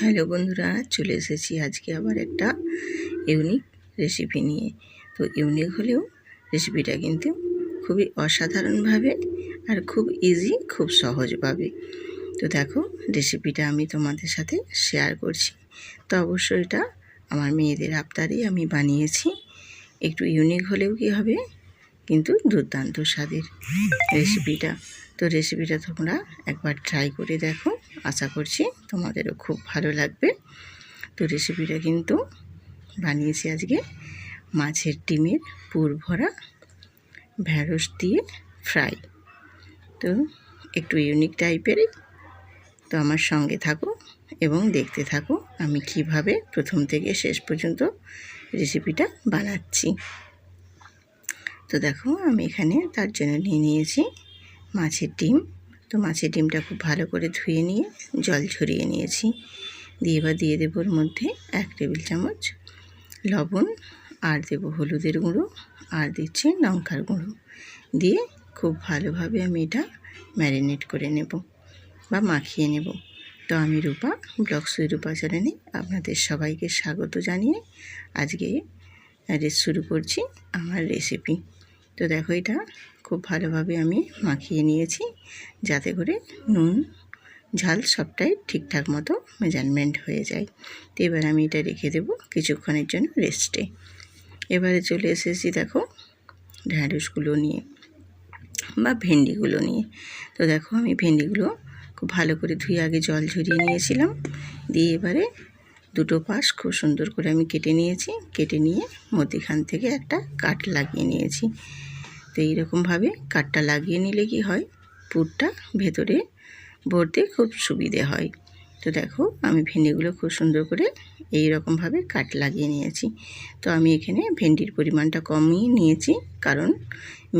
Hello বন্ধুরা, চলে এসেছি আজকে আবার একটা ইউনিক রেসিপি নিয়ে। তো ইউনিক হলেও রেসিপিটা কিন্তু খুবই অসাধারণভাবে আর খুব ইজি, খুব সহজভাবে। তো দেখো, রেসিপিটা আমি তোমাদের সাথে শেয়ার করছি। তো অবশ্যই এটা আমার মেয়েদের আবদারেই আমি বানিয়েছি। একটু ইউনিক হলেও কি হবে, কিন্তু দুর্দান্ত স্বাদের রেসিপিটা। তো রেসিপিটা তোমরা একবার ট্রাই করে দেখো, আশা করছি তোমাদেরও খুব ভালো লাগবে। তো রেসিপিটা কিন্তু বানিয়েছি আজকে মাছের ডিমের পুর ভরা ঢ্যাঁড়স দিয়ে ফ্রাই। তো একটু ইউনিক টাইপেরই। তো আমার সঙ্গে থাকো এবং দেখতে থাকো আমি কিভাবে প্রথম থেকে শেষ পর্যন্ত রেসিপিটা বানাচ্ছি। তো দেখো, আমি এখানে তার জন্য নিয়েছি মাছের ডিম। তো মাছের ডিমটা খুব ভালো করে ধুয়ে নিয়ে জল ঝরিয়ে নিয়েছি। দিয়ে এবার দিয়ে দেবো ওর মধ্যে 1 টেবিল চামচ লবণ, আর দেবো হলুদের গুঁড়ো, আর দিচ্ছি লঙ্কার গুঁড়ো। দিয়ে খুব ভালোভাবে আমি এটা ম্যারিনেট করে নেব বা মাখিয়ে নেব। তো আমি রূপা, ব্লগ সুই রূপা চ্যানেলে আপনাদের সবাইকে স্বাগত জানিয়ে আজকে শুরু করছি আমার রেসিপি। তো দেখো, এটা খুব ভালোভাবে আমি মাখিয়ে নিয়েছি যাতে করে নুন ঝাল সবটাই ঠিকঠাক মতো মেজারমেন্ট হয়ে যায়। তো এবার আমি এটা রেখে দেবো কিছুক্ষণের জন্য রেস্টে। এবারে চলে এসেছি দেখো ঢ্যাঁড়সগুলো নিয়ে বা ভেন্ডিগুলো নিয়ে। তো দেখো, আমি ভেন্ডিগুলো খুব ভালো করে ধুয়ে আগে জল ঝরিয়ে নিয়েছিলাম। দিয়ে এবারে দুটো পাশ খুব সুন্দর করে আমি কেটে নিয়েছি। কেটে নিয়ে মধ্যিখান থেকে একটা কাট লাগিয়ে নিয়েছি। তো এইরকমভাবে কাটটা লাগিয়ে নিলে কি হয়, পুরটা ভেতরে ভরতে খুব সুবিধে হয়। তো দেখো, আমি ভেন্ডিগুলো খুব সুন্দর করে এই রকমভাবে কাট লাগিয়ে নিয়েছি। তো আমি এখানে ভেন্ডির পরিমাণটা কমই নিয়েছি, কারণ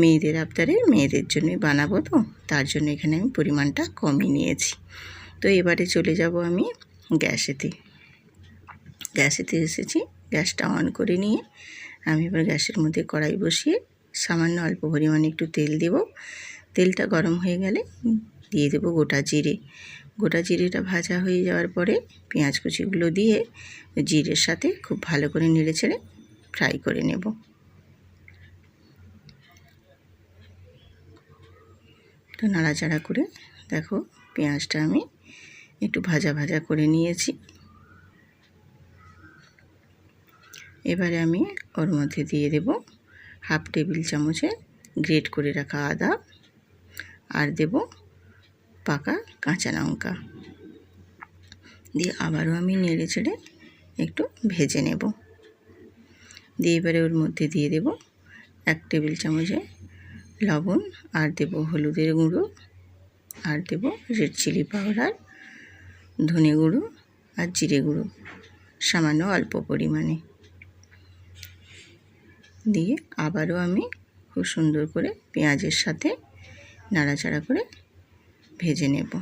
মেয়েদের আবদারে মেয়েদের জন্যই বানাবো, তো তার জন্য এখানে আমি পরিমাণটা কমই নিয়েছি। তো এবারে চলে যাব আমি গ্যাসেতে এসেছি। গ্যাসটা অন করে নিয়ে আমি এবার গ্যাসের মধ্যে কড়াই বসিয়ে সামান্য অল্প পরিমাণে একটু তেল দেব। তেলটা গরম হয়ে গেলে দিয়ে দেবো গোটা জিরে। গোটা জিরেটা ভাজা হয়ে যাওয়ার পরে পেঁয়াজ কুচিগুলো দিয়ে জিরের সাথে খুব ভালো করে নেড়ে ছেড়ে ফ্রাই করে নেব। তো নাড়াচাড়া করে দেখো, পেঁয়াজটা আমি একটু ভাজা ভাজা করে নিয়েছি। এবারে আমি ওর মধ্যে দিয়ে দেব 1/2 টেবিল চামচে গ্রেট করে রাখা আদা, আর দেব পাকা কাঁচা লঙ্কা। দিয়ে আবারও আমি নেড়ে চেড়ে একটু ভেজে নেব। দিয়ে এবারে ওর মধ্যে দিয়ে দেব 1 টেবিল চামচে লবণ, আর দেব হলুদের গুঁড়ো, আর দেব রেড চিলি পাউডার, ধনে গুঁড়ো আর জিরে গুঁড়ো সামান্য অল্প পরিমাণে। দিয়ে আবারও আমি খুব সুন্দর করে পেঁয়াজের সাথে নাড়াচাড়া করে ভেজে নেব।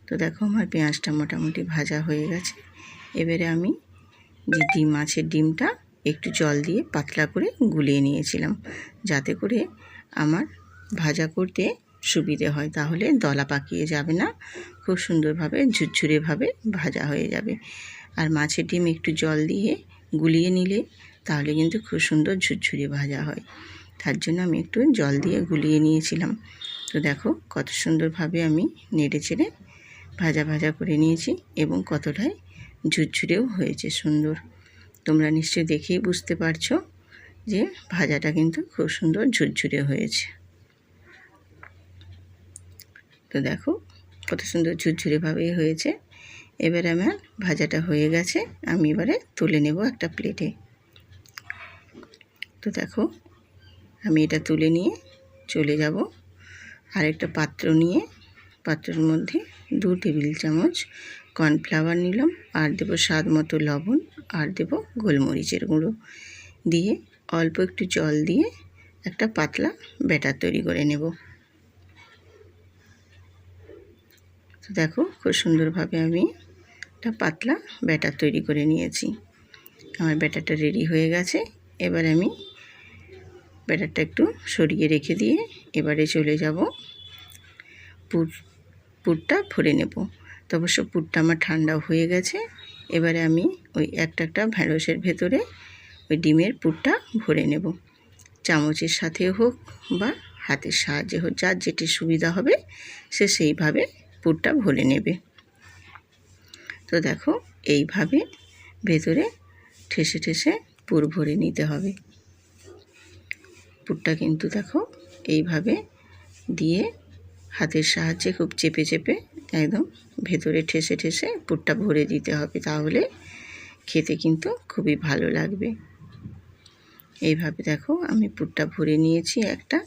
তো দেখো, আমার পেঁয়াজটা মোটামুটি ভাজা হয়ে গেছে। এবারে আমি যে মাছের ডিমটা একটু জল দিয়ে পাতলা করে গুলিয়ে নিয়েছিলাম, যাতে করে আমার ভাজা করতে সুবিধে হয়, তাহলে দলা পাকিয়ে যাবে না, খুব সুন্দরভাবে ঝুরঝুরেভাবে ভাজা হয়ে যাবে। আর মাছের ডিম একটু জল দিয়ে গুলিয়ে নিলে তাহলে কিন্তু খুব সুন্দর ঝুরঝুরে ভাজা হয়। তার জন্য আমি একটু জল দিয়ে গুলিয়ে নিয়েছিলাম। তো দেখো, কত সুন্দরভাবে আমি নেড়ে চেড়ে ভাজা ভাজা করে নিয়েছি এবং কতটাই ঝুরঝুরেও হয়েছে সুন্দর। তোমরা নিশ্চয়ই দেখেই বুঝতে পারছো যে ভাজাটা কিন্তু খুব সুন্দর ঝুরঝুরে হয়েছে। তো দেখো, কত সুন্দর ঝুরঝুরেভাবেই হয়েছে। এবারে আমার ভাজাটা হয়ে গেছে, আমি এবারে তুলে নেব একটা প্লেটে। তো দেখো, আমি এটা তুলে নিয়ে চলে যাব আরেকটা পাত্র নিয়ে। পাত্রের মধ্যে 2 টেবিল চামচ কর্নফ্লাওয়ার নিলাম, আর দেবো স্বাদ মতো লবণ, আর দেবো গোলমরিচের গুঁড়ো। দিয়ে অল্প একটু জল দিয়ে একটা পাতলা ব্যাটার তৈরি করে নেব। তো দেখো, খুব সুন্দরভাবে আমি একটা পাতলা ব্যাটার তৈরি করে নিয়েছি। আমার ব্যাটারটা রেডি হয়ে গেছে। এবার আমি ব্যাটারটা একটু সরিয়ে রেখে দিয়ে এবারে চলে যাব পুরটা ভরে নেব। তো অবশ্য পুরটা আমার ঠান্ডা হয়ে গেছে। এবারে আমি ওই একটা একটা ঢ্যাঁড়সের ভেতরে ওই ডিমের পুরটা ভরে নেব। চামচের সাথে হোক বা হাতের সাহায্যে হোক, যার যেটি সুবিধা হবে সে সেইভাবে পুরটা ভরে নেবে। তো দেখো এইভাবে ভেতরে ঠেসে ঠেসে পুর ভরে নিতে হবে। পুরটা কিন্তু দেখো এইভাবে দিয়ে হাতের সাহায্যে খুব চেপে চেপে একদম ভেতরে ঠেসে ঠেসে পুরটা ভরে দিতে হবে, তাহলে খেতে কিন্তু খুবই ভালো লাগবে। এইভাবে দেখো আমি পুরটা ভরে নিয়েছি একটা।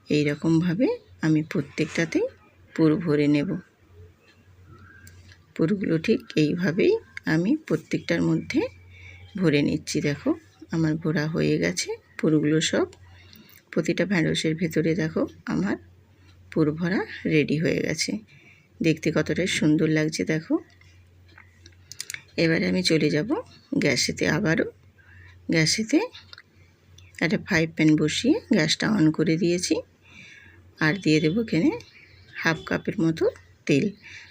এই রকমভাবে আমি প্রত্যেকটাতেই পুর ভরে নেব। পুরগুলো ঠিক এইভাবেই আমি প্রত্যেকটার মধ্যে ভরে নিচ্ছি। দেখো আমার ভরা হয়ে গেছে পুরগুলো সব। প্রতিটা ঢ্যাঁড়সের ভেতরে দেখো আমার পুর ভরা রেডি হয়ে গেছে। দেখতে কতটা সুন্দর লাগছে দেখো। এবারে আমি চলে যাব গ্যাসেতে। আবারও গ্যাসেতে একটা ফ্রাই প্যান বসিয়ে গ্যাসটা অন করে দিয়েছি। আর দিয়ে দেবো এখানে হাফ কাপের মতো তেল।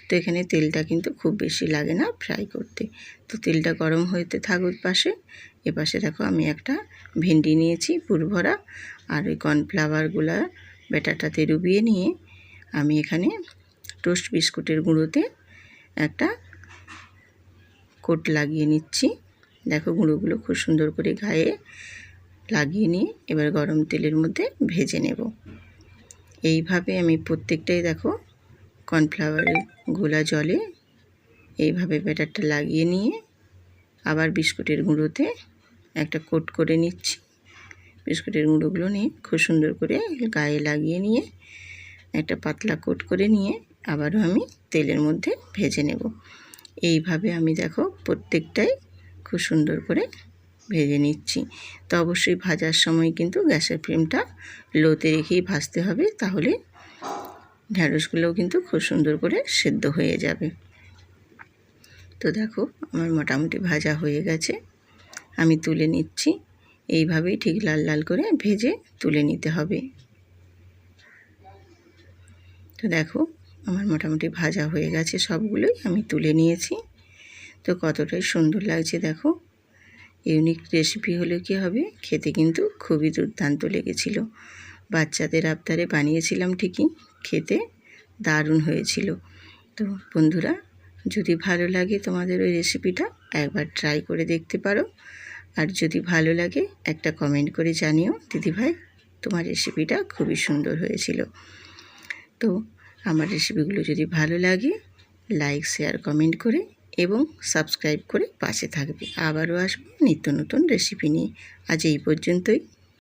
তো এখানে তেলটা কিন্তু খুব বেশি লাগে না ফ্রাই করতে। তো তেলটা গরম হতে থাকুক পাশে। এপাশে দেখো আমি একটা ভেন্ডি নিয়েছি পুর ভরা, আর ওই কর্নফ্লাওয়ারগুলা ব্যাটারটাতে ডুবিয়ে নিয়ে আমি এখানে টোস্ট বিস্কুটের গুঁড়োতে একটা কোট লাগিয়ে নিচ্ছি। দেখো গুঁড়োগুলো খুব সুন্দর করে গায়ে লাগিয়ে নিয়ে এবার গরম তেলের মধ্যে ভেজে নেব। এইভাবে আমি প্রত্যেকটাই দেখো কর্নফ্লাওয়ারের গোলা জলে এইভাবে ব্যাটারটা লাগিয়ে নিয়ে আবার বিস্কুটের গুঁড়োতে একটা কোট করে নিচ্ছি। বিস্কুটের গুঁড়োগুলো নিয়ে খুব সুন্দর করে গায়ে লাগিয়ে নিয়ে একটা পাতলা কোট করে নিয়ে আবারও আমি তেলের মধ্যে ভেজে নেব। এইভাবে আমি দেখো প্রত্যেকটাই খুব সুন্দর করে ভেজে নিচ্ছি। তো অবশ্যই ভাজার সময় কিন্তু গ্যাসের ফ্লেমটা লোতে রেখেই ভাজতে হবে, তাহলে ঢ্যাঁড়সগুলোও কিন্তু খুব সুন্দর করে সেদ্ধ হয়ে যাবে। তো দেখো আমার মোটামুটি ভাজা হয়ে গেছে, আমি তুলে নিচ্ছি। এইভাবেই ঠিক লাল লাল করে ভেজে তুলে নিতে হবে। তো দেখো আমার মোটামুটি ভাজা হয়ে গেছে, সবগুলোই আমি তুলে নিয়েছি। তো কতটাই সুন্দর লাগছে দেখো। ইউনিক রেসিপি হলে কী হবে, খেতে কিন্তু খুবই দুর্দান্ত লেগেছিল। বাচ্চাদের আবদারে বানিয়েছিলাম ঠিকই, খেতে দারুণ হয়েছিল। তো বন্ধুরা, যদি ভালো লাগে তোমাদের ওই রেসিপিটা একবার ট্রাই করে দেখতে পারো। আর যদি ভালো লাগে একটা কমেন্ট করে জানিও, দিদিভাই তোমার রেসিপিটা খুবই সুন্দর হয়েছিল। তো আমার রেসিপিগুলো যদি ভালো লাগে লাইক শেয়ার কমেন্ট করে এবং সাবস্ক্রাইব করে পাশে থাকবে। আবারও আসবো নিত্য নতুন রেসিপি নিয়ে। আজ এই পর্যন্তই।